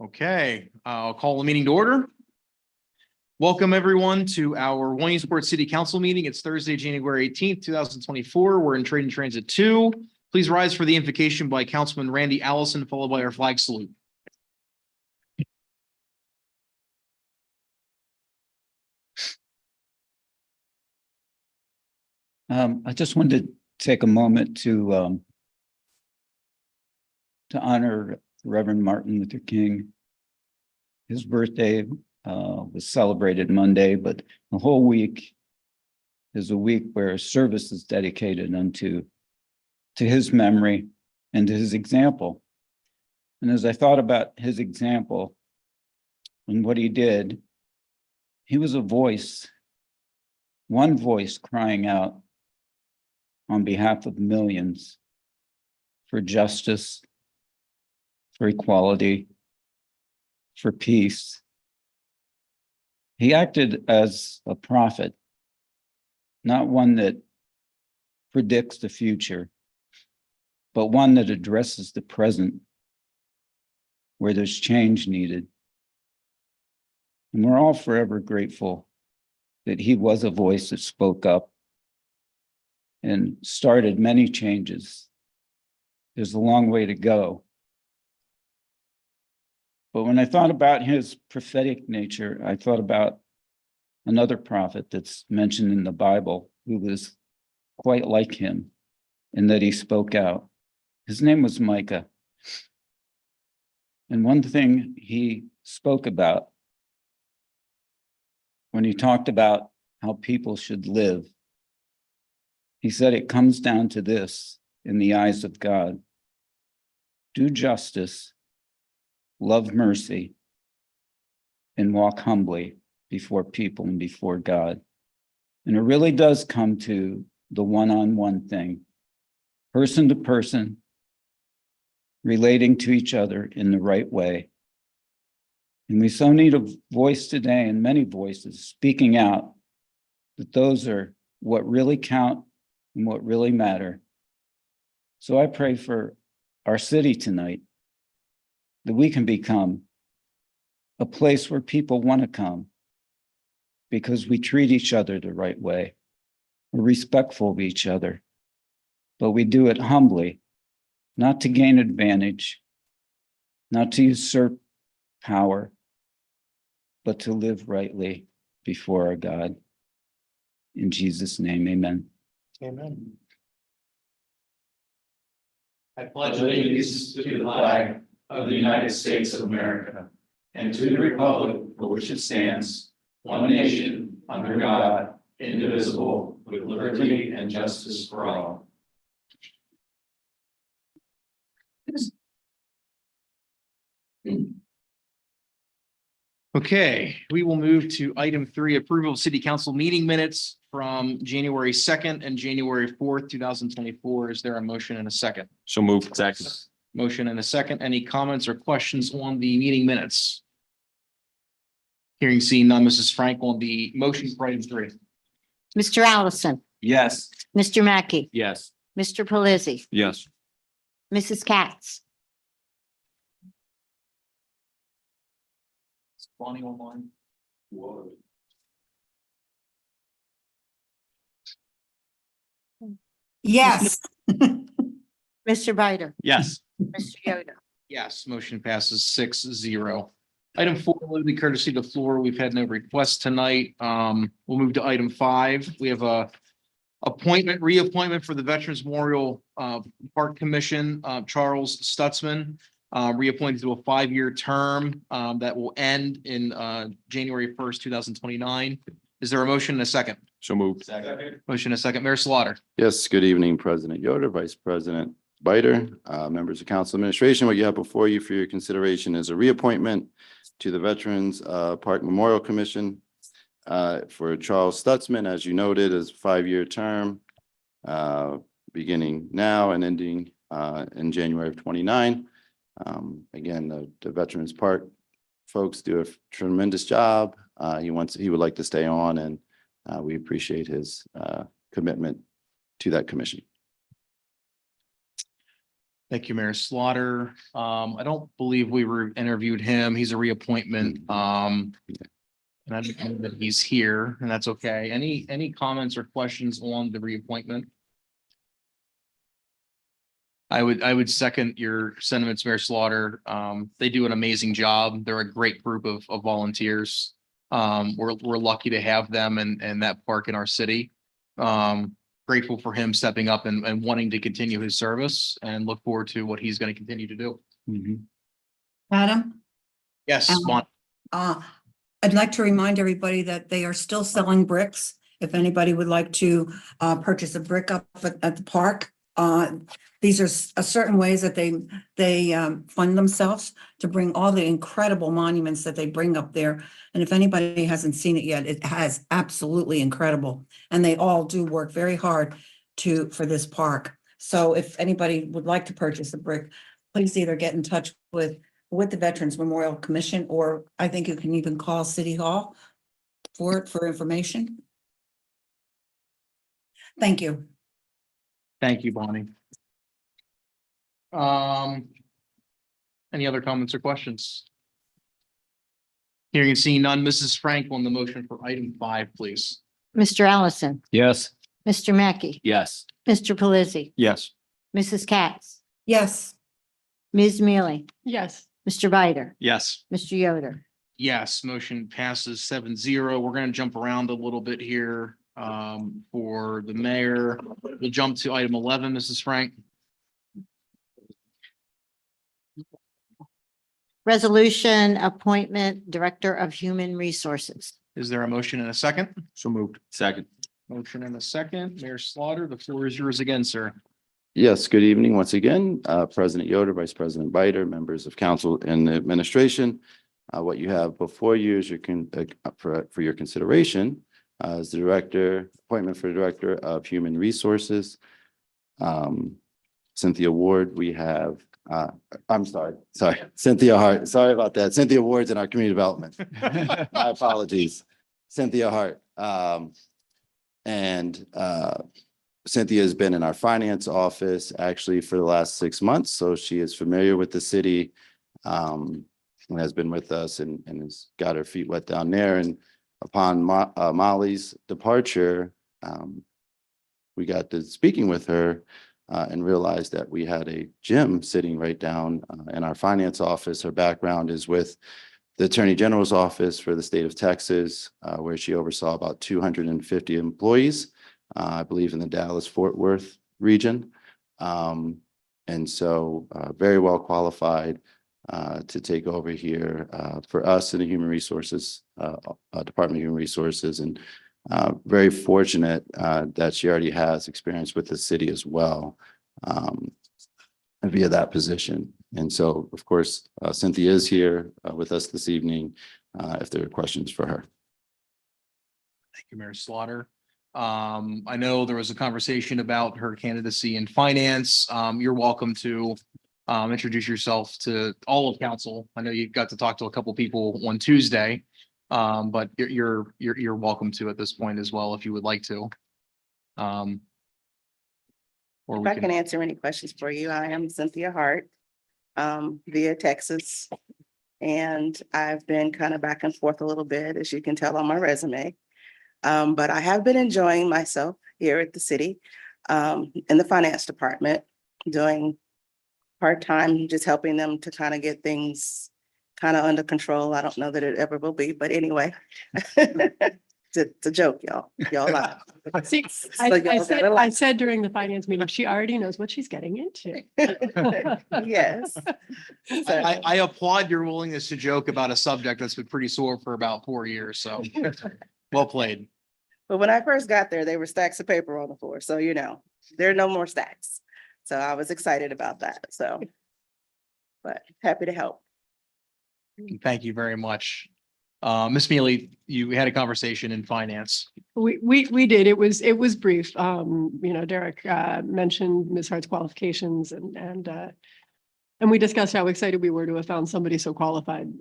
Okay, I'll call the meeting to order. Welcome everyone to our Williamsport City Council meeting. It's Thursday, January 18th, 2024. We're in Trade and Transit 2. Please rise for the invocation by Councilman Randy Allison, followed by our flag salute. I just wanted to take a moment to honor Reverend Martin Luther King. His birthday was celebrated Monday, but the whole week is a week where service is dedicated to his memory and to his example. And as I thought about his example and what he did, he was a voice, one voice crying out on behalf of millions for justice, for equality, for peace. He acted as a prophet, not one that predicts the future, but one that addresses the present where there's change needed. And we're all forever grateful that he was a voice that spoke up and started many changes. There's a long way to go. But when I thought about his prophetic nature, I thought about another prophet that's mentioned in the Bible who was quite like him in that he spoke out. His name was Micah. And one thing he spoke about when he talked about how people should live, he said it comes down to this in the eyes of God: do justice, love mercy, and walk humbly before people and before God. And it really does come to the one-on-one thing, person to person, relating to each other in the right way. And we so need a voice today, and many voices speaking out, that those are what really count and what really matter. So I pray for our city tonight, that we can become a place where people want to come because we treat each other the right way. We're respectful of each other, but we do it humbly, not to gain advantage, not to usurp power, but to live rightly before our God. In Jesus' name, amen. Amen. I pledge allegiance to the flag of the United States of America and to the republic for which it stands, one nation, under God, indivisible, with liberty and justice for all. Okay, we will move to item 3, approval of city council meeting minutes from January 2nd and January 4th, 2024. Is there a motion and a second? So moved. Second. Motion and a second. Any comments or questions on the meeting minutes? Hearing seen none, Mrs. Frank on the motion for item 3. Mr. Allison, Yes. Mr. Mackey, Yes. Mr. Pelisi, Yes. Mrs. Katz, Bonnie online. Yes. Mr. Bider, Yes. Mr. Yoder. Yes, motion passes 6-0. Item 4, limited courtesy to the floor. We've had no requests tonight. We'll move to item 5. We have a reappointment for the Veterans Memorial Park Commission. Charles Stutzman, reappointed to a 5-year term that will end in January 1st, 2029. Is there a motion and a second? So moved. Motion and a second. Mayor Slaughter. Yes, good evening, President Yoder, Vice President Bider, members of council administration. What you have before you for your consideration is a reappointment to the Veterans Park Memorial Commission for Charles Stutzman, as you noted, is a 5-year term beginning now and ending in January of 29. Again, the Veterans Park folks do a tremendous job. He would like to stay on, and we appreciate his commitment to that commission. Thank you, Mayor Slaughter. I don't believe we interviewed him. He's a reappointment. And I don't know that he's here, and that's okay. Any comments or questions on the reappointment? I would second your sentiments, Mayor Slaughter. They do an amazing job. They're a great group of volunteers. We're lucky to have them and that park in our city. Grateful for him stepping up and wanting to continue his service, and look forward to what he's going to continue to do. Adam, Yes, Um, I'd like to remind everybody that they are still selling bricks. If anybody would like to purchase a brick up at the park. These are certain ways that they fund themselves to bring all the incredible monuments that they bring up there. And if anybody hasn't seen it yet, it has absolutely incredible. And they all do work very hard for this park. So if anybody would like to purchase a brick, please either get in touch with the Veterans Memorial Commission, or I think you can even call City Hall for information. Thank you. thank you, Bonnie. Any other comments or questions? Hearing and seeing none, Mrs. Frank on the motion for item 5, please. Mr. Allison, Yes. Mr. Mackey, Yes. Mr. Pelisi, Yes. Mrs. Katz, Yes, Ms. Mealy, Yes. Mr. Bider, Yes. Mr. Yoder. Yes, motion passes 7-0. We're going to jump around a little bit here for the mayor. We'll jump to item 11, Mrs. Frank. Resolution appointment Director of Human Resources. Is there a motion and a second? So moved. Second. Motion and a second. Mayor Slaughter, the floor is yours again, sir. Yes, good evening once again, President Yoder, Vice President Bider, members of council and the administration. What you have before you is for your consideration is the appointment for Director of Human Resources. Cynthia Ward, we have, I'm sorry, Cynthia Hart, sorry about that. Cynthia Ward's in our community development. My apologies. Cynthia Hart. Cynthia has been in our finance office actually for the last 6 months, so she is familiar with the city and has been with us and has got her feet wet down there. And upon Molly's departure, we got to speaking with her and realized that we had a gym sitting right down in our finance office. Her background is with the Attorney General's office for the state of Texas, where she oversaw about 250 employees. I believe in the Dallas-Fort Worth region. And so very well qualified to take over here for us in the Human Resources, Department of Human Resources, and very fortunate that she already has experience with the city as well via that position. And so, of course, Cynthia is here with us this evening if there are questions for her. Thank you, Mayor Slaughter. I know there was a conversation about her candidacy in finance. You're welcome to introduce yourself to all of council. I know you got to talk to a couple people on Tuesday, but you're welcome to at this point as well if you would like to. Or If we I can answer any questions for you, I am Cynthia Hart, via Texas. And I've been kind of back and forth a little bit, as you can tell on my resume. But I have been enjoying myself here at the city, in the finance department, doing part-time, just helping them to kind of get things kind of under control. I don't know that it ever will be, but anyway. It's a joke, y'all. Y'all laugh. See, So y'all gotta I laugh. said during the finance meeting, she already knows what she's getting into. Yes. I applaud your willingness to joke about a subject that's been pretty sore for about 4 years, so well played. But when I first got there, there were stacks of paper on the floor. So, there are no more stacks. So I was excited about that. So, but happy to help. Thank you very much. Ms. Mealy, you had a conversation in finance. We did. It was brief. Derek mentioned Ms. Hart's qualifications and we discussed how excited we were to have found somebody so qualified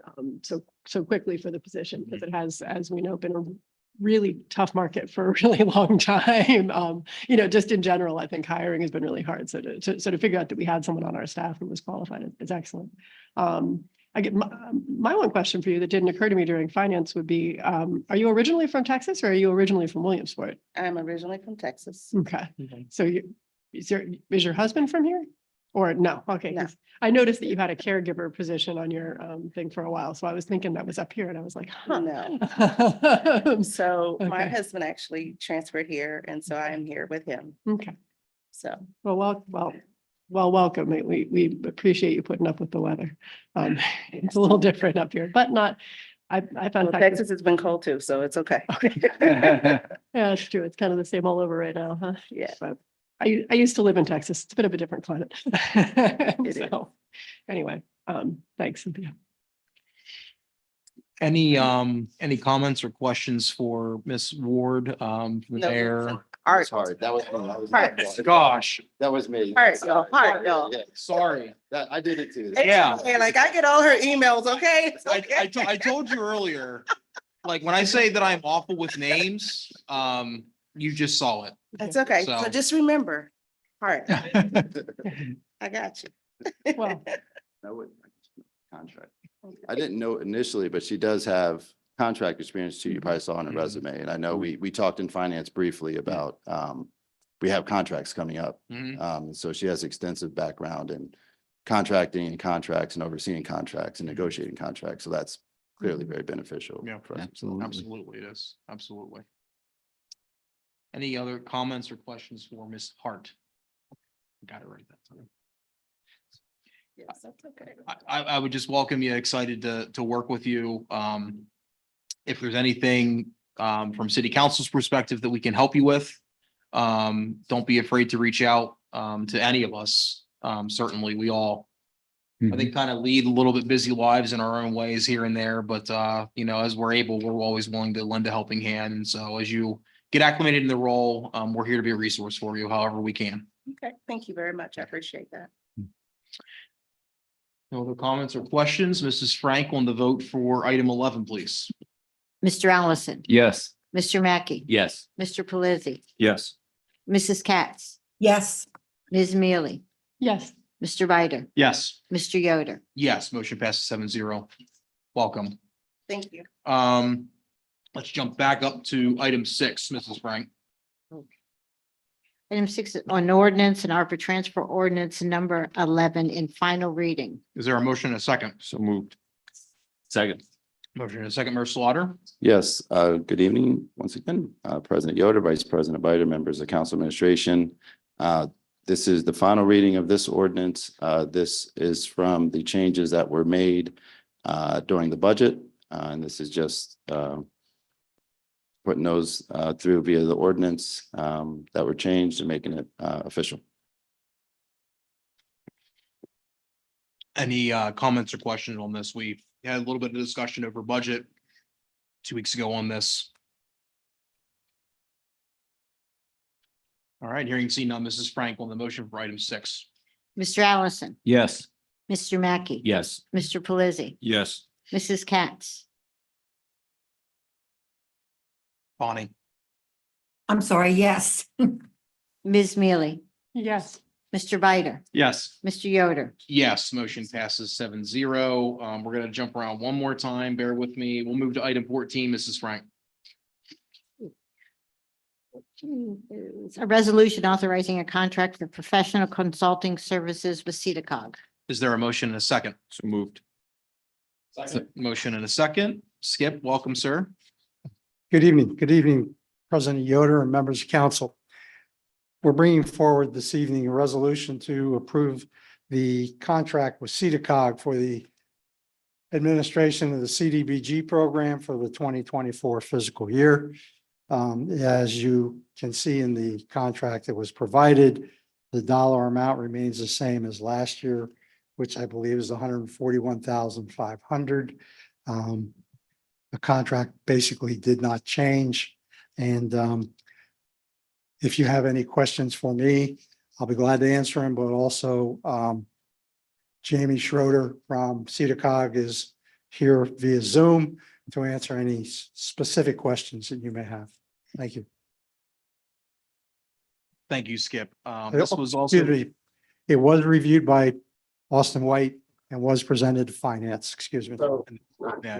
so quickly for the position, because it has, as we know, been really tough market for a really long time. You know, just in general, I think hiring has been really hard. So to figure out that we had someone on our staff who was qualified is excellent. I get my one question for you that didn't occur to me during finance would be, are you originally from Texas or are you originally from Williamsport? I'm originally from Texas. Okay, so is your husband from here? Or no? Okay, No. 'cause I noticed that you had a caregiver position on your thing for a while, so I was thinking that was up here and I was like, huh. No. So my Okay. husband actually transferred here, and so I am here with him. Okay, So well, welcome. We appreciate you putting up with the weather. It's a little different up here, but not, I found well, Texas has been cold too, so it's okay. Yeah, it's true. It's kind of the same all over right now, huh? Yeah. But I used to live in Texas. It's a bit of a different climate. is. So, anyway, thanks, Cynthia. Any comments or questions for Ms. Ward, from No, there? Art, Sorry, that was. Heart. Gosh, That was me. Heart, y'all, heart, y'all. Yeah, sorry. I did it too. Yeah. Okay, like I get all her emails, okay? It's I okay. told you earlier, like when I say that I'm awful with names, you just saw it. It's okay. So- So just remember, heart, I got you. Well, Contract. I didn't know initially, but she does have contract experience too. You probably saw on her resume. And I know we talked in finance briefly about, we have contracts coming up. Mhm. So she has extensive background in contracting and contracts and overseeing contracts and negotiating contracts. So that's clearly very beneficial. Yeah. for us. Absolutely. Absolutely, it is. Absolutely. Any other comments or questions for Ms. Hart? Got it right that time. Yes, that's okay. I would just welcome you, excited to work with you. If there's anything from city council's perspective that we can help you with, don't be afraid to reach out to any of us. Certainly, we all, I think, kind of lead a little bit busy lives in our own ways here and there, but you know, as we're able, we're always willing to lend a helping hand. And so as you get acclimated in the role, we're here to be a resource for you however we can. Okay, thank you very much. I appreciate that. No other comments or questions? Mrs. Frank on the vote for item 11, please. Mr. Allison, Yes. Mr. Mackey, Yes. Mr. Pelisi, Yes. Mrs. Katz, Yes, Ms. Mealy, yes, Mr. Bider, Yes. Mr. Yoder. Yes, motion passes 7-0. Welcome. Thank you. Let's jump back up to item 6, Mrs. Frank. Item 6 on ordinance and ARPA transfer ordinance number 11 in final reading. Is there a motion and a second? So moved. Second. Motion and a second, Mayor Slaughter. Yes, good evening, once again, President Yoder, Vice President Bider, members of council administration. This is the final reading of this ordinance. This is from the changes that were made during the budget. And this is just putting those through via the ordinance that were changed and making it official. Any comments or questions on this? We had a little bit of discussion over budget 2 weeks ago on this. All right, hearing seen none, Mrs. Frank on the motion for item 6. Mr. Allison, Yes. Mr. Mackey. Yes. Mr. Pelisi, Yes. Mrs. Katz, Bonnie. I'm sorry, yes. Ms. Mealy, yes, Mr. Bider, Yes. Mr. Yoder. Yes, motion passes 7-0. We're gonna jump around one more time. Bear with me. We'll move to item 14, Mrs. Frank. Is a resolution authorizing a contract for professional consulting services with CEDACOG. Is there a motion and a second? So moved. Motion and a second. Skip, welcome, sir. Good evening, President Yoder and members of council. We're bringing forward this evening a resolution to approve the contract with CEDACOG for the administration of the CDBG program for the 2024 fiscal year. As you can see in the contract that was provided, the dollar amount remains the same as last year, which I believe is $141,500. The contract basically did not change. And if you have any questions for me, I'll be glad to answer them, but also Jamie Schroeder from CEDACOG is here via Zoom. to answer any specific questions that you may have. Thank you. Thank you, Skip. This was also. Excuse me. It was reviewed by Austin White and was presented to finance, excuse me. Yeah.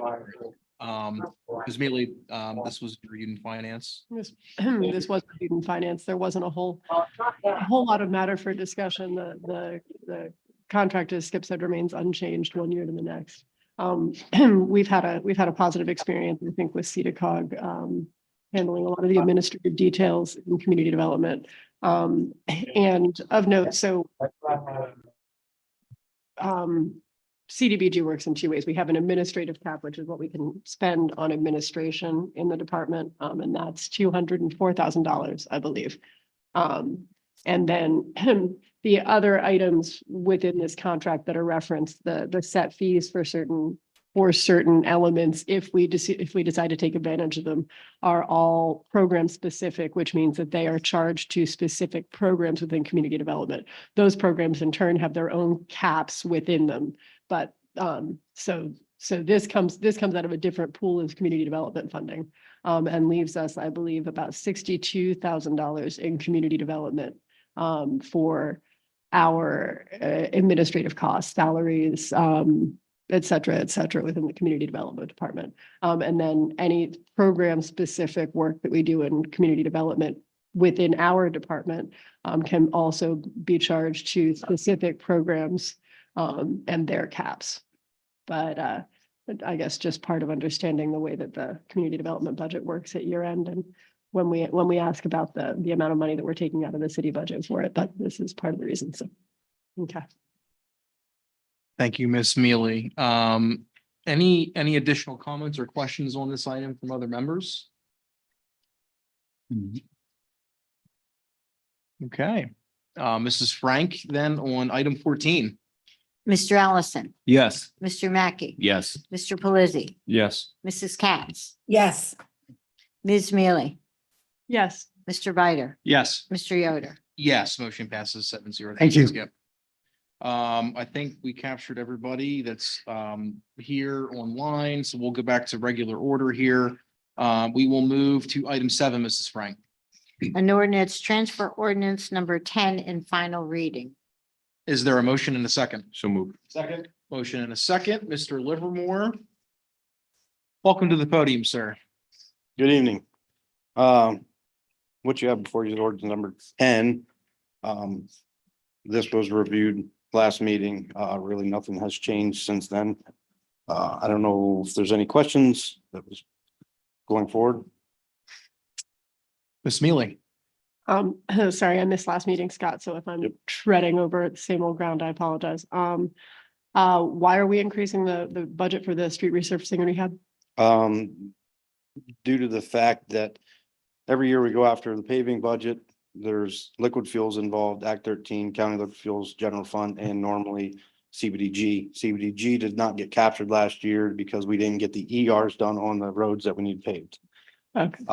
Ms. Mealy, this was reviewed in finance. This, this was reviewed in finance. There wasn't a whole lot of matter for discussion. The contract, as Skip said, remains unchanged 1 year to the next. We've had a positive experience, I think, with CEDACOG, handling a lot of the administrative details in community development. And of note, so CDBG works in two ways. We have an administrative cap, which is what we can spend on administration in the department, and that's $204,000, I believe. And then the other items within this contract that are referenced, the set fees for certain elements, if we decide to take advantage of them, are all program specific, which means that they are charged to specific programs within community development. Those programs in turn have their own caps within them. But so this comes out of a different pool of community development funding, and leaves us, I believe, about $62,000 in community development for our administrative costs, salaries, et cetera, within the community development department. And then any program specific work that we do in community development within our department can also be charged to specific programs and their caps. But I guess just part of understanding the way that the community development budget works at year end, and when we ask about the amount of money that we're taking out of the city budget for it, that this is part of the reason. So, okay. Thank you, Ms. Mealy. Any additional comments or questions on this item from other members? Okay, Mrs. Frank, then on item 14. Mr. Allison, Yes. Mr. Mackey, Yes. Mr. Pelisi, Yes. Mrs. Katz, Yes, Ms. Mealy, Yes. Mr. Bider, Yes. Mr. Yoder. Yes, motion passes 7-0. Thank you. Skip. I think we captured everybody that's here online, so we'll go back to regular order here. We will move to item 7, Mrs. Frank. An ordinance, transfer ordinance number 10 in final reading. Is there a motion and a second? So moved. Second. Motion and a second, Mr. Livermore. Welcome to the podium, sir. Good evening. What you have before you is ordinance number 10. This was reviewed last meeting. Really nothing has changed since then. I don't know if there's any questions that was going forward. Ms. Mealy. Sorry, I missed last meeting, Scott. So if I'm Yep. treading over the same old ground, I apologize. Why are we increasing the budget for the street resurfacing and rehab? Due to the fact that every year we go after the paving budget, there's liquid fuels involved, Act 13, County Liquid Fuels General Fund, and normally CBDG. CBDG did not get captured last year because we didn't get the ERs done on the roads that we need paved. Okay.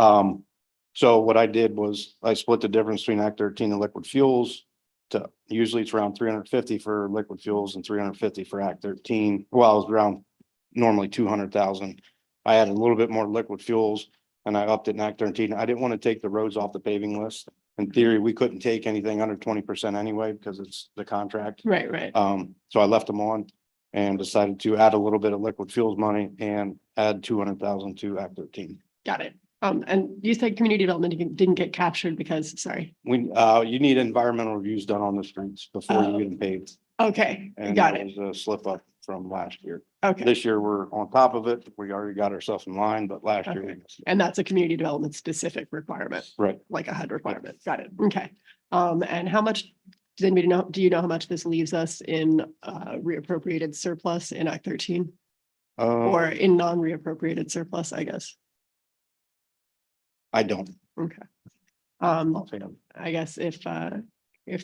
So what I did was I split the difference between Act 13 and liquid fuels. To usually it's around 350 for liquid fuels and 350 for Act 13. Well, it was around normally 200,000. I had a little bit more liquid fuels and I upped it in Act 13. I didn't want to take the roads off the paving list. In theory, we couldn't take anything under 20% anyway because it's the contract. Right. So I left them on and decided to add a little bit of liquid fuels money and add 200,000 to Act 13. Got it. And you said community development didn't get captured because, sorry. You need environmental reviews done on the streets before you get them paved. Okay, And got that it. was a slip up from last year. Okay. This year, we're on top of it. We already got ourselves in line, but last year. Okay. And that's a community development specific requirement, Right. like a HUD requirement. Got it. Okay. And how much, does anybody know, do you know how much this leaves us in reappropriated surplus in Act 13? Or in non-reappropriated surplus, I guess? I don't. Okay. offhand. I guess if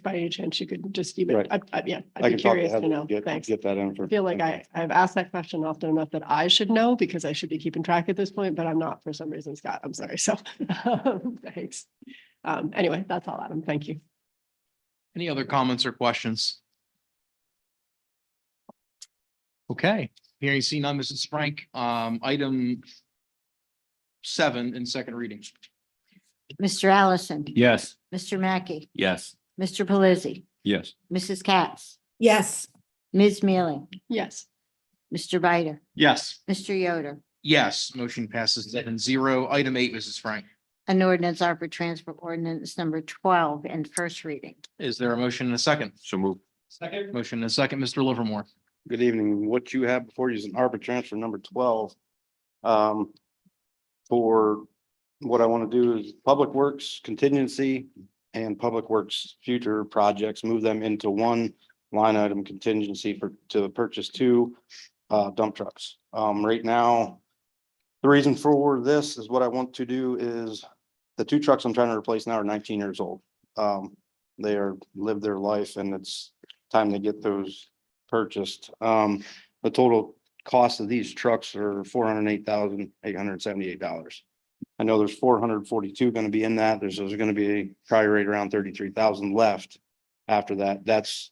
by any chance you could just even, Right. yeah, I I'd be can talk to curious to Heather know. and get Thanks. that in. I feel like I've asked that question often enough that I should know because I should be keeping track at this point, but I'm not for some reason, Scott. I'm sorry. So thanks. Anyway, that's all, Adam. Thank you. Any other comments or questions? Okay, Hearing seen none, Mrs. Frank, item 7 in second reading. Mr. Allison. Yes. Mr. Mackey, Yes. Mr. Pelisi, Yes. Mrs. Katz, yes, Ms. Mealy, Yes, Mr. Bider, Yes. Mr. Yoder. Yes, motion passes 7-0. Item 8, Mrs. Frank. An ordinance ARPA transfer ordinance number 12 in first reading. Is there a motion and a second? So move. Second. Motion and a second, Mr. Livermore. Good evening. What you have before you is an ARPA transfer number 12. For what I want to do is Public Works contingency and Public Works future projects, move them into one line item contingency to purchase 2 dump trucks. Right now, the reason for this is what I want to do is the 2 trucks I'm trying to replace now are 19 years old. They are lived their life and it's time to get those purchased. The total cost of these trucks are $408,878. I know there's 442 going to be in that. There's going to be probably right around 33,000 left after that. That's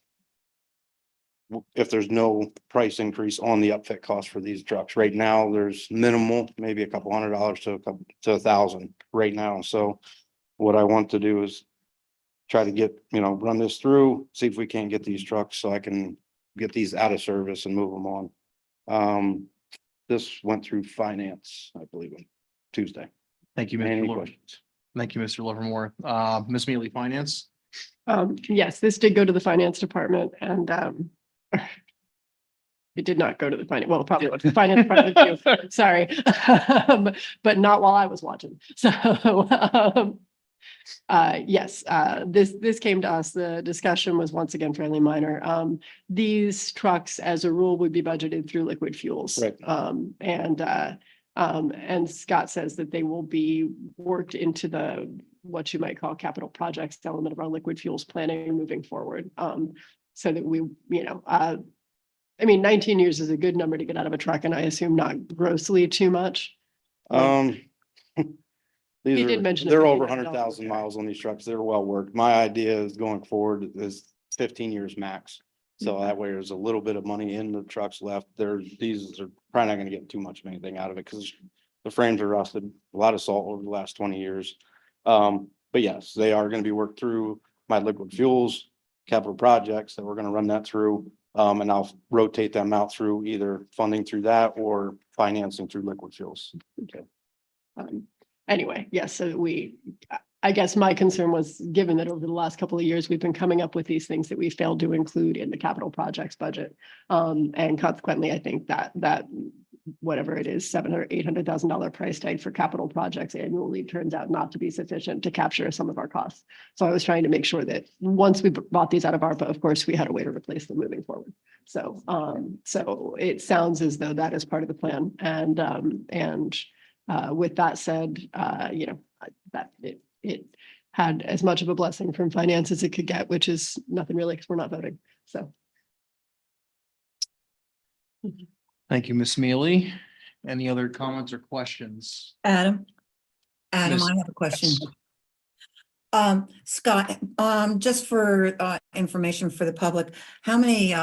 if there's no price increase on the upfit cost for these trucks. Right now, there's minimal, maybe a couple $100 to $1,000 right now. So what I want to do is try to get, run this through, see if we can't get these trucks so I can get these out of service and move them on. This went through finance, I believe, on Tuesday. Thank you, Mr. Any Livermore. questions? Thank you, Mr. Livermore. Ms. Mealy, Finance. yes, this did go to the finance department and it did not go to the finance, well, it probably went to the finance department too, sorry. But not while I was watching. So yes, this came to us. The discussion was once again fairly minor. These trucks, as a rule, would be budgeted through liquid fuels. Right. And Scott says that they will be worked into the, what you might call capital projects element of our liquid fuels planning moving forward. So that we, 19 years is a good number to get out of a truck, and I assume not grossly too much. These He did are, mention it, they're but he over didn't 100,000 know. miles on these trucks. They're well worked. My idea is going forward is 15 years max. So that way there's a little bit of money in the trucks left. These are probably not gonna get too much of anything out of it because the frames are rusted, a lot of salt over the last 20 years. But yes, they are gonna be worked through my liquid fuels, capital projects that we're gonna run that through. And I'll rotate them out through either funding through that or financing through liquid fuels. Anyway, yes, so I guess my concern was, given that over the last couple of years, we've been coming up with these things that we failed to include in the capital projects budget. And consequently, I think that whatever it is, $700,000 or $800,000 price tag for capital projects annually turns out not to be sufficient to capture some of our costs. So I was trying to make sure that once we bought these out of ARPA, of course, we had a way to replace them moving forward. So, so it sounds as though that is part of the plan. And with that said, that it had as much of a blessing from finance as it could get, which is nothing really because we're not voting. So. Thank you, Ms. Mealy. Any other comments or questions? Adam, I Miss- have a question. Yes. Scott, just for information for the public, how many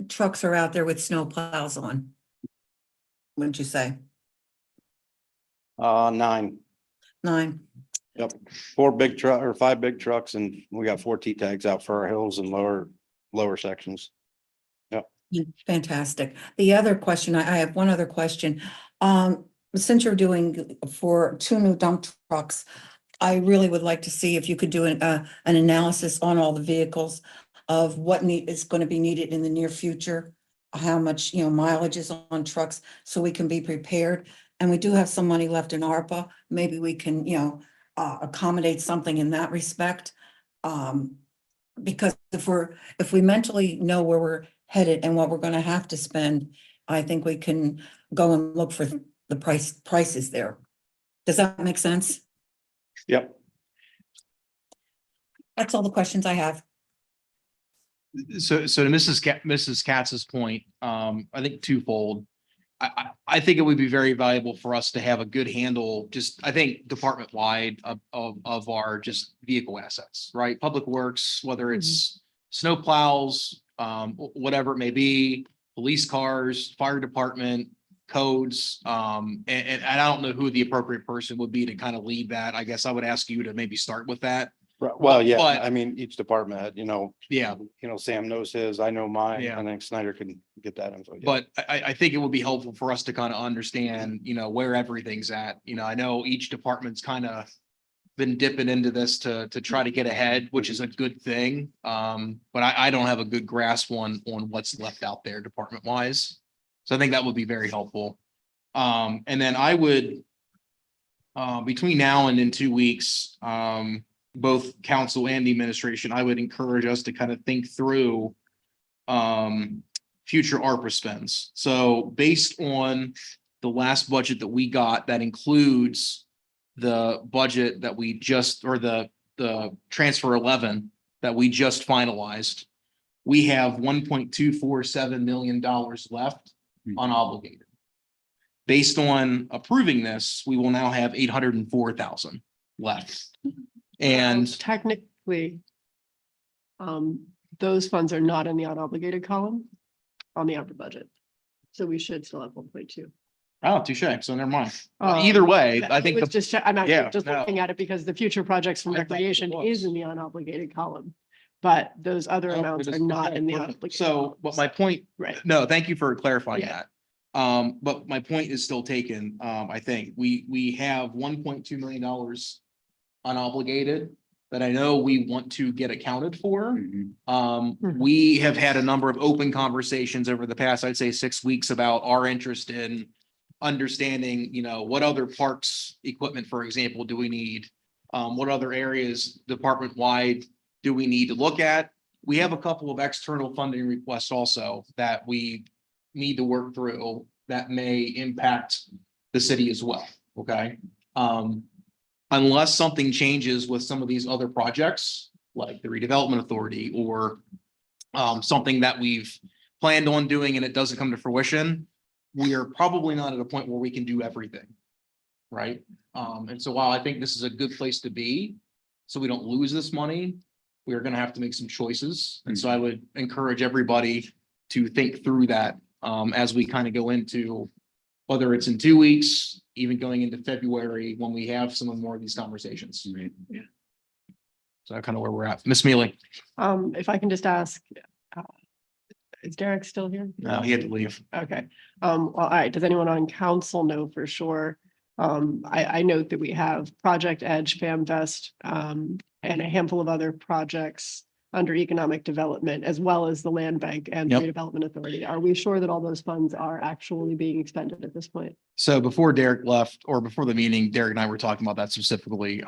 trucks are out there with snow plows on? Wouldn't you say? 9. 9? Yep, 5 big trucks, and we got 4 T tags out for our hills and lower sections. Fantastic. The other question, I have one other question. Since you're doing for 2 new dump trucks, I really would like to see if you could do an analysis on all the vehicles of what is going to be needed in the near future, how much, mileage is on trucks, so we can be prepared. And we do have some money left in ARPA. Maybe we can, accommodate something in that respect. Because if we mentally know where we're headed and what we're going to have to spend, I think we can go and look for the prices there. Does that make sense? Yep. That's all the questions I have. So to Mrs. Katz's point, I think twofold. I think it would be very valuable for us to have a good handle, I think department wide of our just vehicle assets, right? Public Works, whether it's snow plows, whatever it may be, police cars, fire department, codes. And I don't know who the appropriate person would be to kind of lead that. I guess I would ask you to maybe start with that. Right, well, yeah, But- I mean, each department had, Yeah. Sam knows his, I know mine, Yeah. and then Snyder can get that info. yeah. But I think it would be helpful for us to kind of understand, where everything's at. I know each department's kind of been dipping into this to try to get ahead, which is a good thing. But I don't have a good grasp on what's left out there department wise. So I think that would be very helpful. And then I would, between now and in 2 weeks, both council and the administration, I would encourage us to kind of think through future ARPA spends. So based on the last budget that we got, that includes the budget that we just, or the transfer 11 that we just finalized, we have $1.247 million left unobligated. Based on approving this, we will now have 804,000 left. And Technically, those funds are not in the unobligated column on the ARPA budget. So we should still have 1.2. oh, touche. So never mind. Either way, I think was just, I'm yeah, actually just no. looking at it because the future projects from I thought it recreation was. is in the unobligated column. But those other Oh, amounts it are is- not okay, in the perfect. unobligated. So, column. but my point, Right. no, thank you for clarifying Yeah. that. But my point is still taken. I think we have $1.2 million unobligated that I know we want to get accounted for. Mhm. We have had a number of open conversations over the past, I'd say 6 weeks about our interest in understanding, what other parks equipment, for example, do we need? What other areas department wide do we need to look at? We have a couple of external funding requests also that we need to work through that may impact the city as well. Okay. Unless something changes with some of these other projects, like the redevelopment authority or something that we've planned on doing and it doesn't come to fruition, we are probably not at a point where we can do everything. Right. And so while I think this is a good place to be, so we don't lose this money, we are going to have to make some choices. And so I would encourage everybody to think through that as we kind of go into, whether it's in 2 weeks, even going into February, when we have some more of these conversations. Right. So kind of where we're at. Miss Mealy. If I can just ask, is Derek still here? No, he had to leave. Okay, well, all right, does anyone on council know for sure? I note that we have Project Edge, FamVest, and a handful of other projects under economic development, as well as the land bank and Yep. redevelopment authority. Are we sure that all those funds are actually being expended at this point? So before Derek left, or before the meeting, Derek and I were talking about that specifically.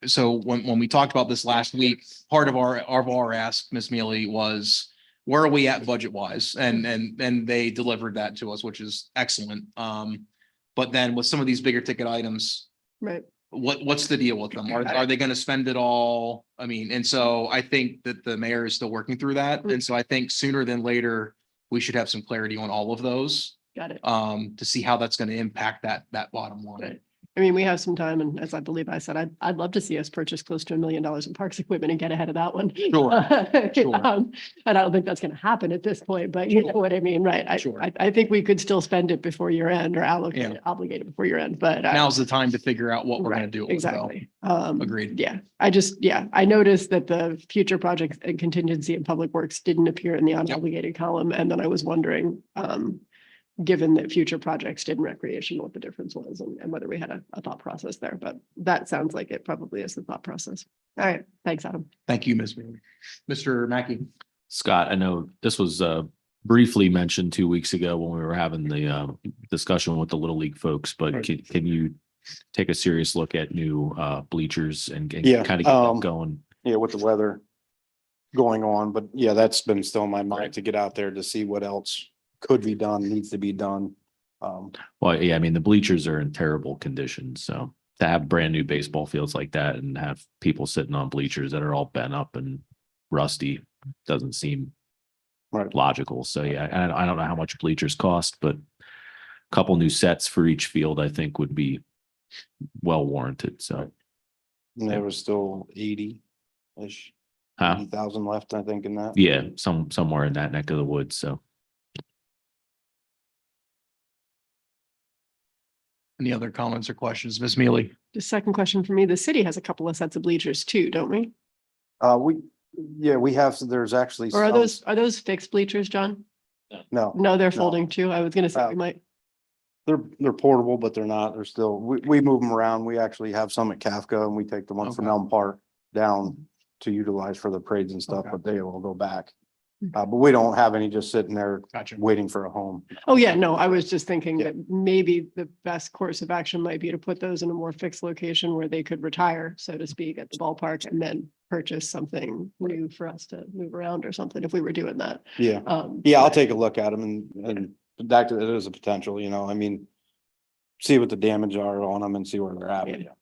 So when we talked about this last week, part of our ask, Miss Mealy, was where are we at budget wise? And they delivered that to us, which is excellent. But then with some of these bigger ticket items, Right, what's the deal with them? Are they going to spend it all? I mean, and so I think that the mayor is still working through that. And so I think sooner than later, we should have some clarity on all of those got it. to see how that's going to impact that bottom line. Right. I mean, we have some time, and as I believe I said, I'd love to see us purchase close to $1 million in parks equipment and get ahead of that one. Sure, sure. And I don't think that's going to happen at this point, but you know what I mean, right? Sure. I think we could still spend it before year end or allocate it, obligate it before year end, but. Now's the time to figure out what we're going Right, to do. as well. exactly. Agreed. Yeah, I noticed that the future projects and contingency in public works didn't appear in the unobligated column, and then I was wondering, given that future projects did in recreation, what the difference was and whether we had a thought process there, but that sounds like it probably is the thought process. All right, thanks, Adam. Thank you, Ms. Mealy. Mr. Mackey. Scott, I know this was briefly mentioned 2 weeks ago when we were having the discussion with the Little League folks, but Right. can you take a serious look at new bleachers and Yeah, kind of get them going? Yeah, with the weather going on, but yeah, that's been still in my mind to get out there to see what else could be done, needs to be done. Well, yeah, I mean, the bleachers are in terrible condition, so to have brand new baseball fields like that and have people sitting on bleachers that are all bent up and rusty doesn't seem Right. logical. So yeah, I don't know how much bleachers cost, but a couple new sets for each field, I think would be well warranted. So, And there was still 80-ish, huh? 80,000 left, I think, in that. Yeah, somewhere in that neck of the woods. So Any other comments or questions? Ms. Mealy? Just second question for me. The city has a couple of sets of bleachers too, don't we? We have, there's actually. Or some- are those fixed bleachers, John? No, No, they're folding too. I was gonna say we might. they're portable, but they're not. They're still, we move them around. We actually have some at Kafka and we take the one from Okay. Elm Park down to utilize for the parades and stuff, Okay. but they will go back. But we don't have any just sitting there Gotcha. waiting for a home. Oh, yeah, no, I was just thinking Yeah. that maybe the best course of action might be to put those in a more fixed location where they could retire, so to speak, at the ballpark and then purchase something new for us to move around or something if we were doing that. Yeah. I'll Take a look at them and that it is a potential, I mean, see what the damage are on them and see where they're at. Yeah.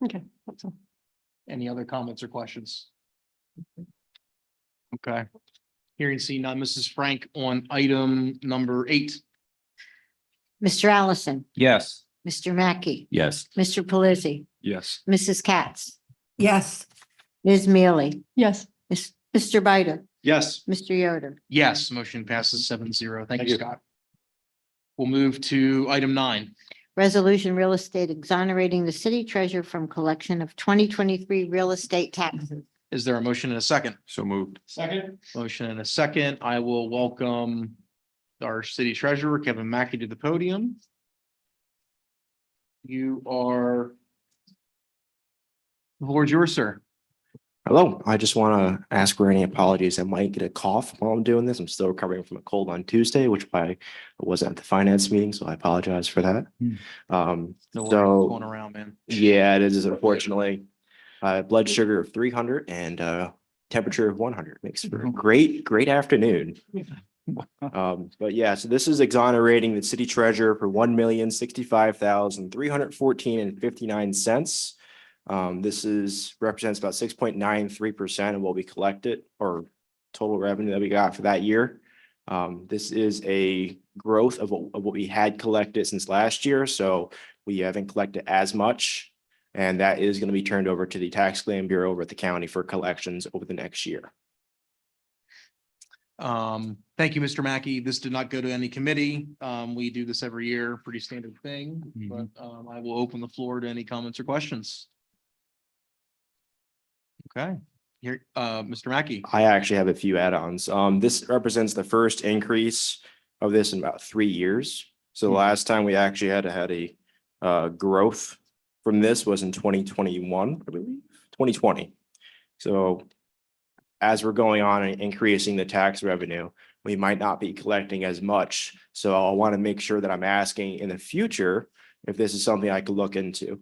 Okay, that's all. Any other comments or questions? Okay. Hearing seen none, Mrs. Frank on item number 8. Mr. Allison, Yes. Mr. Mackey, Yes. Mr. Pelisi, Yes. Mrs. Katz, Yes, Ms. Mealy, Yes, Mr. Bider, Yes. Mr. Yoder. Yes, motion passes 7-0. Thank Thank you, you. Scott. We'll move to item 9. Resolution real estate exonerating the city treasurer from collection of 2023 real estate taxes. Is there a motion and a second? So moved. Second. Motion and a second. I will welcome our city treasurer, Kevin Mackey, to the podium. You are. The floor is yours, sir. Hello, I just want to ask for any apologies. I might get a cough while I'm doing this. I'm still recovering from a cold on Tuesday, which I wasn't at the finance meeting, so I apologize for that. Hmm. No worries, So going around, man. yeah, it is unfortunately. Blood sugar of 300 and temperature of 100 makes for a great afternoon. But yeah, so this is exonerating the city treasurer for $1,065,314.59. This represents about 6.93% of what we collected or total revenue that we got for that year. This is a growth of what we had collected since last year, so we haven't collected as much. And that is going to be turned over to the Tax Claim Bureau over at the county for collections over the next year. Thank you, Mr. Mackey. This did not go to any committee. We do this every year, pretty standard thing, but I will open the floor to any comments or questions. Okay, here, Mr. Mackey. I actually have a few add-ons. This represents the first increase of this in about 3 years. So the last time we actually had a growth from this was in 2021, I believe, 2020. So as we're going on and increasing the tax revenue, we might not be collecting as much. So I want to make sure that I'm asking in the future if this is something I could look into,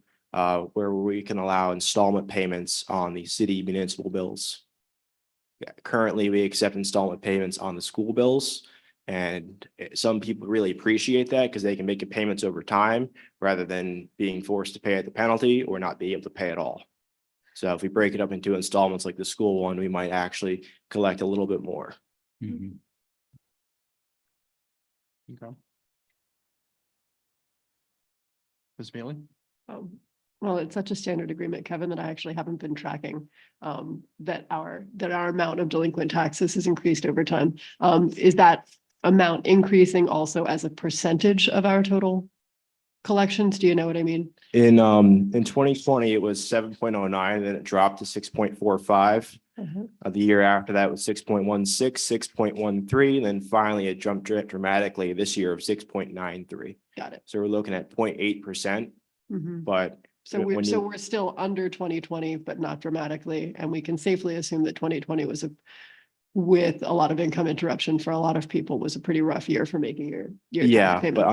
where we can allow installment payments on the city municipal bills. Currently, we accept installment payments on the school bills. And some people really appreciate that because they can make payments over time rather than being forced to pay at the penalty or not be able to pay at all. So if we break it up into installments like the school one, we might actually collect a little bit more. Okay. Ms. Mealy? Well, it's such a standard agreement, Kevin, that I actually haven't been tracking that our amount of delinquent taxes has increased over time. Is that amount increasing also as a percentage of our total collections? Do you know what I mean? In 2020, it was 7.09, then it dropped to 6.45. The year after that was 6.16, 6.13, then finally it jumped dramatically this year of 6.93. Got it. So we're looking at 0.8%, but So we're still under 2020, but not dramatically. And we can safely assume that 2020 was with a lot of income interruption for a lot of people, was a pretty rough year for making your yeah, payment. but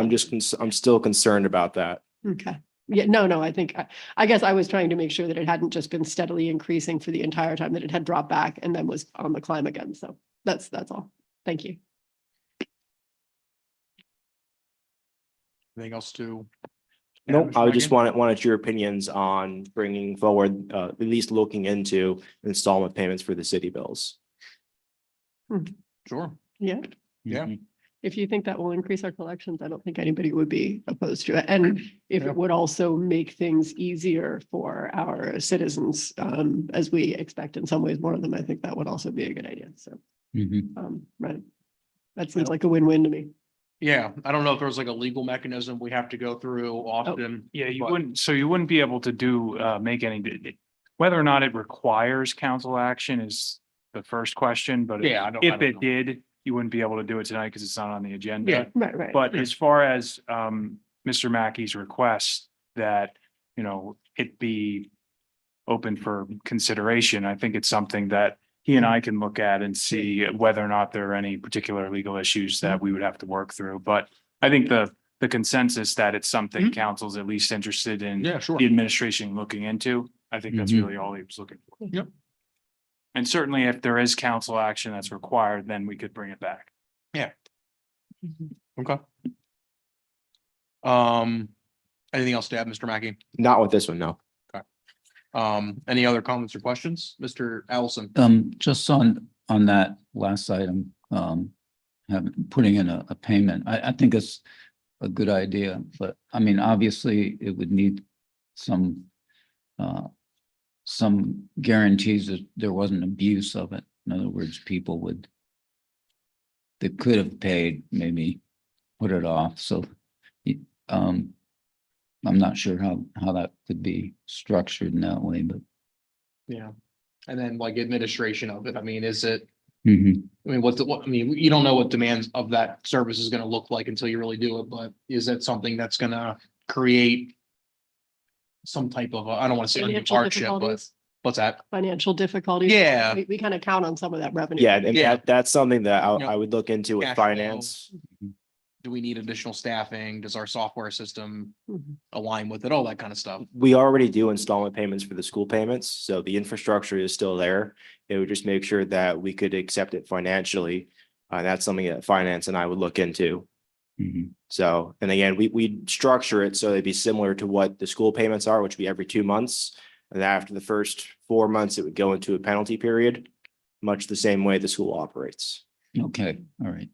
I'm still concerned about that. Okay. Yeah, no, I think, I guess I was trying to make sure that it hadn't just been steadily increasing for the entire time, that it had dropped back and then was on the climb again. So that's all. Thank you. Anything else to? No, Mr. I just Mackey? wanted your opinions on bringing forward, at least looking into installment payments for the city bills. Sure. Yeah. Yeah. If you think that will increase our collections, I don't think anybody would be opposed to it. And if Yeah. it would also make things easier for our citizens, as we expect in some ways more of them, I think that would also be a good idea. So, right. That seems like a win-win to me. Yeah, I don't know if there's like a legal mechanism we have to go through often. Yeah, you but- wouldn't, so you wouldn't be able to do, make any, whether or not it requires council action is the first question, but Yeah, I if don't it know. did, you wouldn't be able to do it tonight because it's not on the agenda. Yeah. Right. But as far as Mr. Mackey's request that, it be open for consideration, I think it's something that he and I can look at and see whether or not there are any particular legal issues that we would have to work through. But I think the consensus that it's something Mhm. council's at least interested in Yeah, sure. the administration looking into, I think that's Mhm. really all he was looking for. Yep. And certainly if there is council action that's required, then we could bring it back. Okay. Anything else to add, Mr. Mackey? Not with this one, no. Any other comments or questions? Mr. Allison? Just on that last item, putting in a payment, I think it's a good idea, but I mean, obviously it would need some guarantees that there wasn't abuse of it. In other words, people that could have paid, maybe put it off. So, I'm not sure how that could be structured in that way, but. Yeah. And then like administration of it, I mean, is it, Mhm. I mean, I mean, you don't know what demands of that service is gonna look like until you really do it, but is that something that's gonna create some type of, I don't wanna say undue Financial hardship, but difficulties, what's that? financial difficulties. Yeah. We kind of count on some of that revenue. Yeah, and Yeah. that's something that Yeah. I would look into with Cash flow. finance. Do we need additional staffing? Does our software system Mhm. align with it? All that kind of stuff. We already do installment payments for the school payments, so the infrastructure is still there. It would just make sure that we could accept it financially. That's something that finance and I would look into. Mhm. So, and again, we structure it so it'd be similar to what the school payments are, which would be every 2 months. And after the first 4 months, it would go into a penalty period, much the same way the school operates. Okay, all right.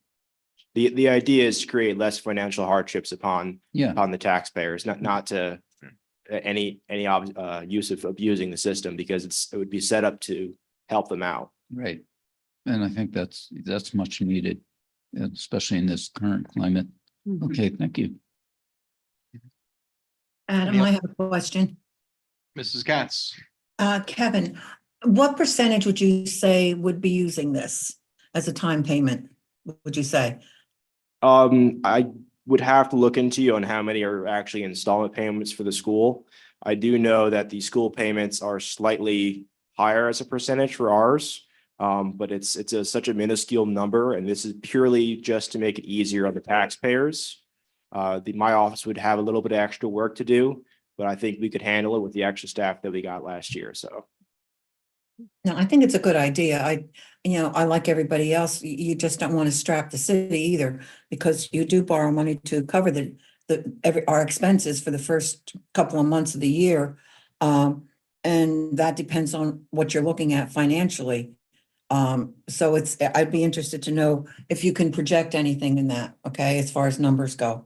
The idea is to create less financial hardships upon Yeah, the taxpayers, not to any use of abusing the system, because it would be set up to help them out. right. And I think that's much needed, especially in this current climate. Mhm. Okay, thank you. Adam, I have a question. Mrs. Katz? Kevin, what percentage would you say would be using this as a time payment? Would you say? I would have to look into on how many are actually installment payments for the school. I do know that the school payments are slightly higher as a percentage for ours. But it's such a minuscule number, and this is purely just to make it easier on the taxpayers. My office would have a little bit of extra work to do, but I think we could handle it with the extra staff that we got last year, so. No, I think it's a good idea. I like everybody else, you just don't want to strap the city either, because you do borrow money to cover our expenses for the first couple of months of the year. And that depends on what you're looking at financially. So I'd be interested to know if you can project anything in that, okay, as far as numbers go.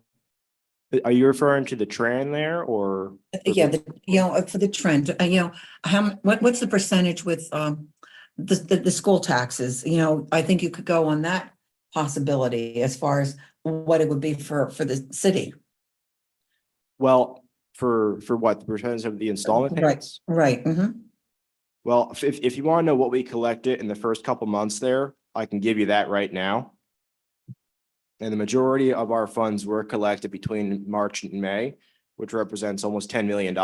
Are you referring to the TRAN there, or? Yeah, for the trend, what's the percentage with, the school taxes? I think you could go on that possibility as far as what it would be for the city. Well, for what, the percentage of the installment Right, payments? right, Well, if you want to know what we collected in the first couple months there, I can give you that right now. And the majority of our funds were collected between March and May, which represents almost $10 million.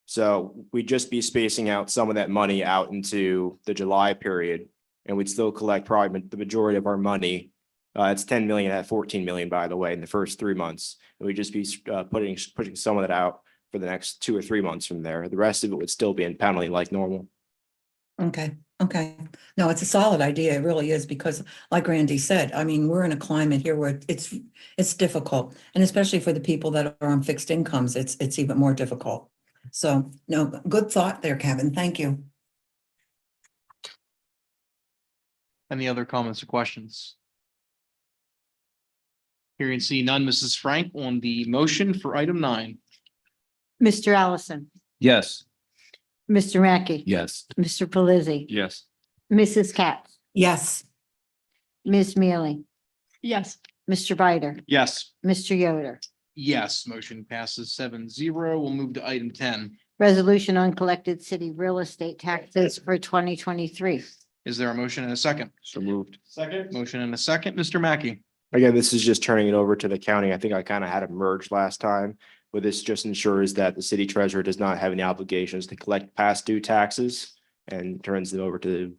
So we'd just be spacing out some of that money out into the July period, and we'd still collect probably the majority of our money. It's 10 million at 14 million, by the way, in the first 3 months. And we'd just be pushing some of that out for the next 2 or 3 months from there. The rest of it would still be in penalty like normal. okay. No, it's a solid idea. It really is, because like Randy said, I mean, we're in a climate here where it's difficult. And especially for the people that are on fixed incomes, it's even more difficult. So, no, good thought there, Kevin. Thank you. Any other comments or questions? Hearing and see none, Mrs. Frank on the motion for item 9. Mr. Allison, Yes. Mr. Mackey, Yes. Mr. Pelisi, Yes. Mrs. Katz, Yes, Ms. Mealy, Yes, Mr. Bider, Yes. Mr. Yoder. Yes, motion passes 7-0. We'll move to item 10. Resolution on collected city real estate taxes for 2023. Is there a motion and a second? So moved. Second. Motion and a second. Mr. Mackey. Again, this is just turning it over to the county. I think I kind of had it merged last time, but this just ensures that the city treasurer does not have any obligations to collect past due taxes and turns them over to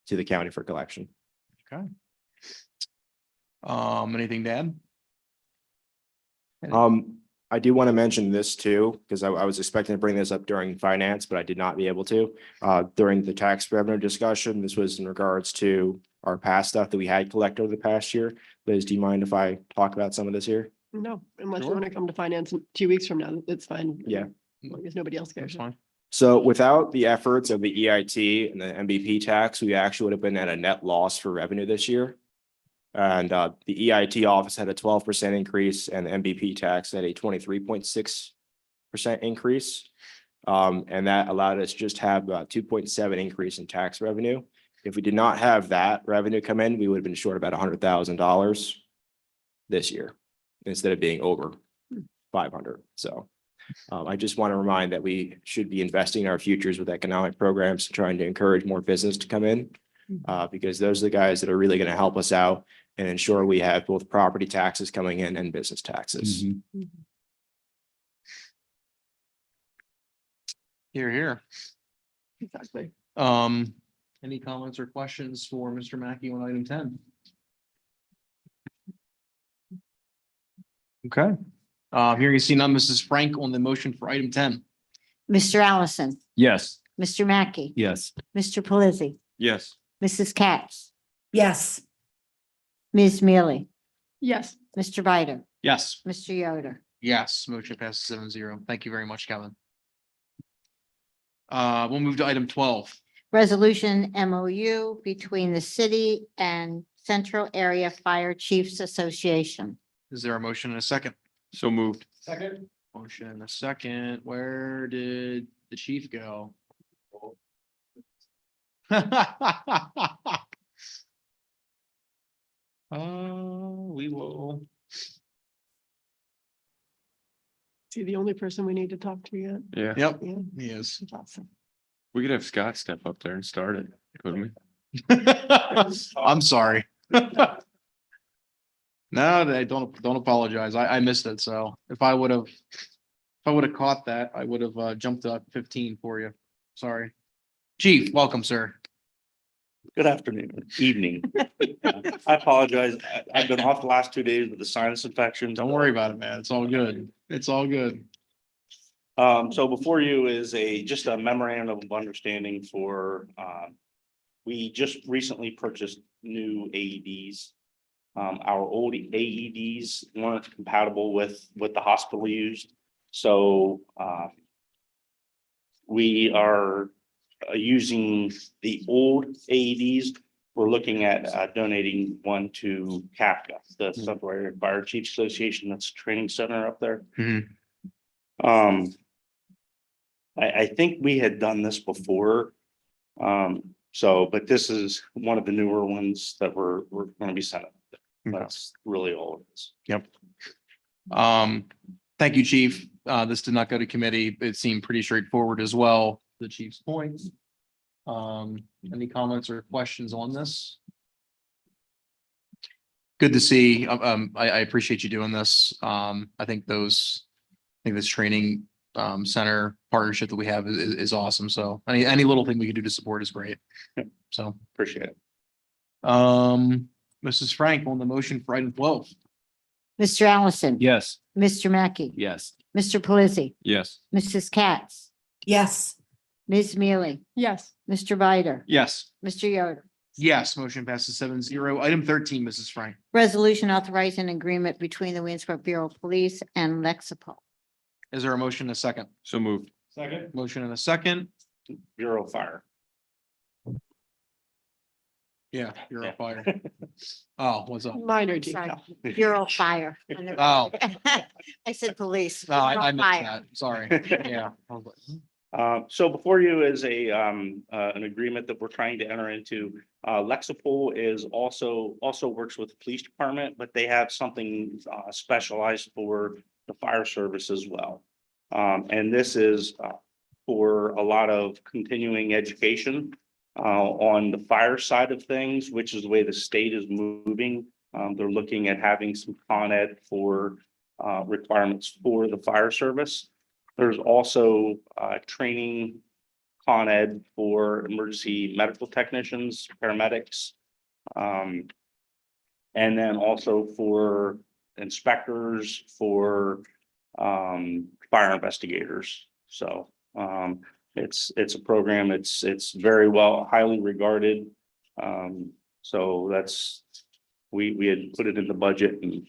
the county for collection. Okay. Anything to add? I do want to mention this too, because I was expecting to bring this up during finance, but I did not be able to. During the tax revenue discussion, this was in regards to our past stuff that we had collected over the past year. Liz, do you mind if I talk about some of this here? No, unless you Sure. want to come to finance in 2 weeks from now, it's fine. Yeah. As long as nobody else That's cares. fine. So without the efforts of the EIT and the MBP tax, we actually would have been at a net loss for revenue this year. And the EIT office had a 12% increase and the MBP tax had a 23.6% increase. And that allowed us just have about 2.7 increase in tax revenue. If we did not have that revenue come in, we would have been short about $100,000 this year instead of being over 500. So I just want to remind that we should be investing in our futures with economic programs, trying to encourage more business to come in. Because those are the guys that are really going to help us out and ensure we have both property taxes coming in and business taxes. Here, here. Exactly. Any comments or questions for Mr. Mackey on item 10? Okay. Hearing and seeing none, Mrs. Frank on the motion for item 10. Mr. Allison, Yes. Mr. Mackey, Yes. Mr. Pelisi, Yes. Mrs. Katz, Yes. Ms. Mealy, Yes, Mr. Bider, Yes. Mr. Yoder. Yes, motion passes 7-0. Thank you very much, Kevin. We'll move to item 12. Resolution MOU between the city and Central Area Fire Chiefs Association. Is there a motion and a second? So moved. Second. Motion and a second. Where did the chief go? We will. is he the only person we need to talk to yet? Yeah. Yep, Yeah. he is. That's awesome. We could have Scott step up there and start it, couldn't we? I'm sorry. No, they don't apologize. I missed it. So if I would have caught that, I would have jumped up 15 for you. Sorry. Chief, welcome, sir. Good afternoon, evening. I apologize. I've been off the last 2 days with the sinus infection. Don't worry about it, man. It's all good. It's all good. So before you is just a memorandum of understanding for, we just recently purchased new AEDs. Our old AEDs weren't compatible with what the hospital used. So, we are using the old AEDs. We're looking at donating one to CAFCA, the Central Area Fire Chiefs Association. That's a training center up there. Mhm. I think we had done this before. But this is one of the newer ones that we're going to be sending. That's really all it is. Yep. Thank you, chief. This did not go to committee. It seemed pretty straightforward as well. The chief's points. Any comments or questions on this? Good to see. I appreciate you doing this. I think this training center partnership that we have is awesome. So any little thing we can do to support is great. Yep. So Appreciate it. Mrs. Frank on the motion for item 12. Mr. Allison. Yes. Mr. Mackey, Yes. Mr. Pelisi, Yes. Mrs. Katz, Yes. Ms. Mealy, Yes, Mr. Bider, Yes. Mr. Yoder. Yes, motion passes 7-0. Item 13, Mrs. Frank. Resolution authorizing agreement between the Williamsport Bureau of Police and Lexipol. Is there a motion and a second? So moved. Second. Motion and a second. Bureau of Fire. Yeah, you're on fire. Oh, what's up? minor Sorry. detail. Bureau of Fire. Oh, I said police. no, I Bureau of missed Fire. that. Sorry. Yeah. I was like, So before you is an agreement that we're trying to enter into. Lexipol is also works with the police department, but they have something specialized for the fire service as well. And this is for a lot of continuing education on the fire side of things, which is the way the state is moving. They're looking at having some Con Ed for requirements for the fire service. There's also training Con Ed for emergency medical technicians, paramedics. And then also for inspectors, for fire investigators. So it's a program, it's very well, highly regarded. So that's, we had put it in the budget and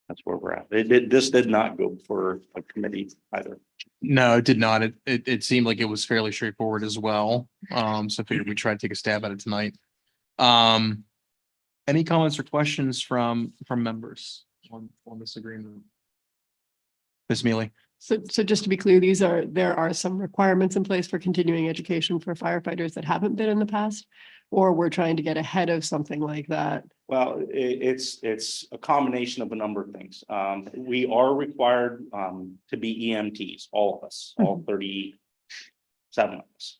that's where we're at. This did not go for a committee either. No, it did not. It seemed like it was fairly straightforward as well. So I figured we'd try to take a stab at it tonight. Any comments or questions from members on this agreement? Ms. Mealy? So just to be clear, there are some requirements in place for continuing education for firefighters that haven't been in the past, or we're trying to get ahead of something like that. Well, it's a combination of a number of things. We are required to be EMTs, all of us, all 37 of us.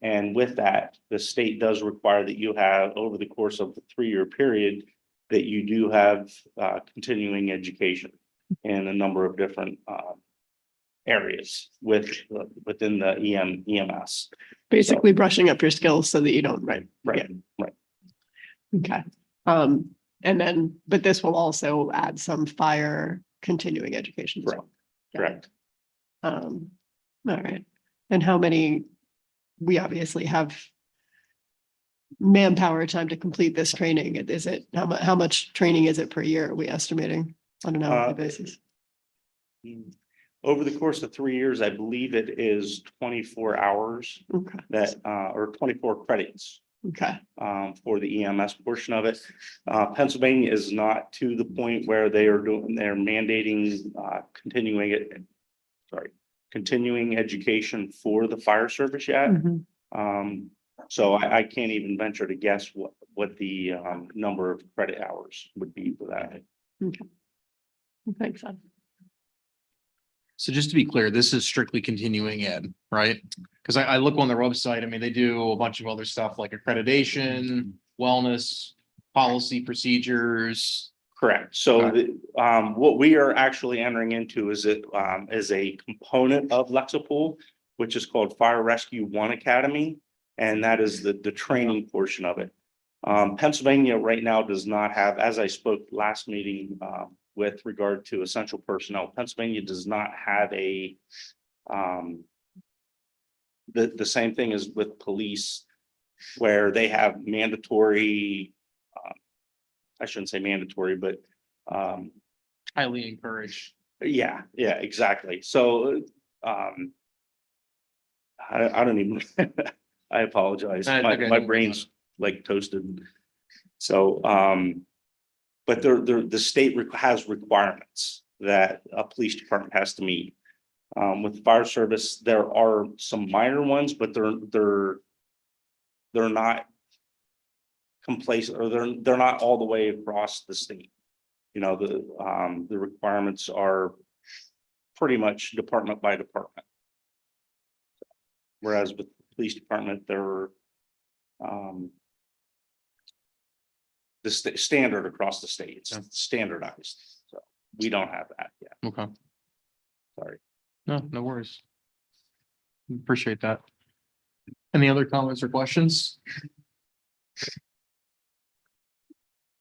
And with that, the state does require that you have, over the course of the 3-year period, that you do have continuing education in a number of different areas within the EMS. Basically brushing up your skills so that you don't. Right. Okay. And then, but this will also add some fire continuing education. as well. Correct. All right. And how many, we obviously have manpower time to complete this training. Is it, how much training is it per year? Are we estimating on an hourly basis? Over the course of 3 years, I believe it is 24 hours Okay. that, or 24 credits. Okay. For the EMS portion of it. Pennsylvania is not to the point where they're mandating continuing education for the fire service yet. Mhm. So I can't even venture to guess what the number of credit hours would be for that. Okay. Thanks. So just to be clear, this is strictly continuing ed, right? Because I look on their website, I mean, they do a bunch of other stuff like accreditation, wellness, policy procedures. Correct. So what we are actually entering into is a component of Lexipol, which is called Fire Rescue One Academy. And that is the training portion of it. Pennsylvania right now does not have, as I spoke last meeting, with regard to essential personnel, Pennsylvania does not have the same thing as with police, where they have mandatory, I shouldn't say mandatory, but Highly encouraged. yeah, exactly. So I don't even, I apologize. Okay. My brain's like toasted. So, but the state has requirements that a police department has to meet. With fire service, there are some minor ones, but they're not complacent, or they're not all the way across the state. You know, the requirements are pretty much department by department. Whereas with the police department, they're the standard across the state. It's standardized. So we don't have that yet. Okay. Sorry. No worries. Appreciate that. Any other comments or questions?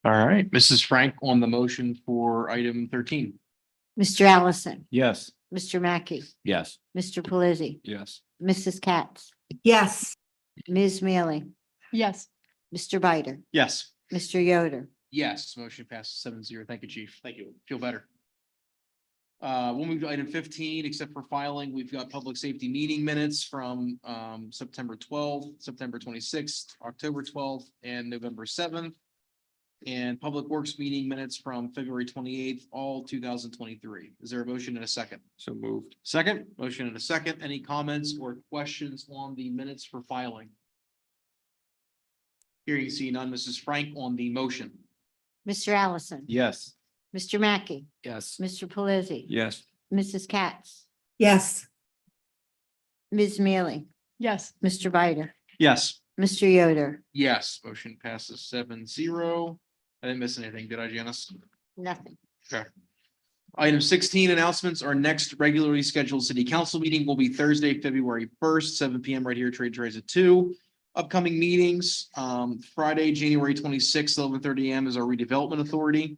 All right, Mrs. Frank on the motion for item 13. Mr. Allison, Yes. Mr. Mackey, Yes. Mr. Pelisi, Yes. Mrs. Katz, Yes, Ms. Mealy, Yes. Mr. Bider, Yes. Mr. Yoder. Yes, motion passes 7-0. Thank you, chief. Thank you. Feel better. We'll move to item 15, except for filing, we've got public safety meeting minutes from September 12th, September 26th, October 12th, and November 7th. and Public Works meeting minutes from February 28th, all 2023. Is there a motion and a second? So moved. Second, motion and a second. Any comments or questions on the minutes for filing? Hearing see none. Mrs. Frank on the motion. Mr. Allison. Yes. Mr. Mackey, Yes. Mr. Pelisi. Yes. Mrs. Katz, yes, Ms. Mealy, Yes. Mr. Bider, Yes. Mr. Yoder, Yes, motion passes 7-0. I didn't miss anything, did I, Janice? nothing. Item 16, announcements. Our next regularly scheduled city council meeting will be Thursday, February 1st, 7 PM right here, Trade Trades at 2. Upcoming meetings, Friday, January 26th, 11:30 AM is our redevelopment authority.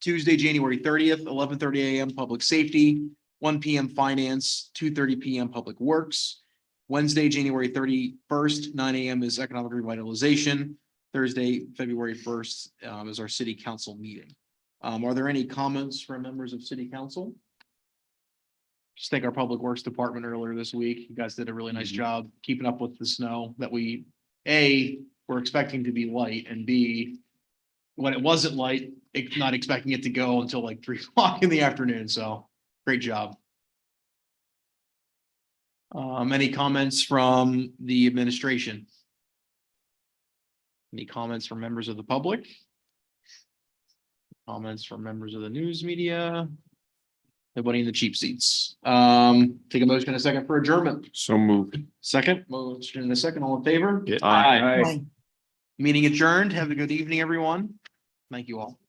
Tuesday, January 30th, 11:30 AM, public safety, 1 PM finance, 2:30 PM public works. Wednesday, January 31st, 9 AM is economic revitalization. Thursday, February 1st, is our city council meeting. Are there any comments from members of city council? Just thank our public works department earlier this week. You guys did a really nice job keeping up with the snow that we're expecting to be light, and B, when it wasn't light, not expecting it to go until like 3 o'clock in the afternoon. So great job. Any comments from the administration? Any comments from members of the public? Comments from members of the news media? Nobody in the cheap seats. Take a motion in a second for adjournment. So moved. Second, motion in a second, all in favor? Yeah. Aye. Aye. Meeting adjourned. Have a good evening, everyone. Thank you all.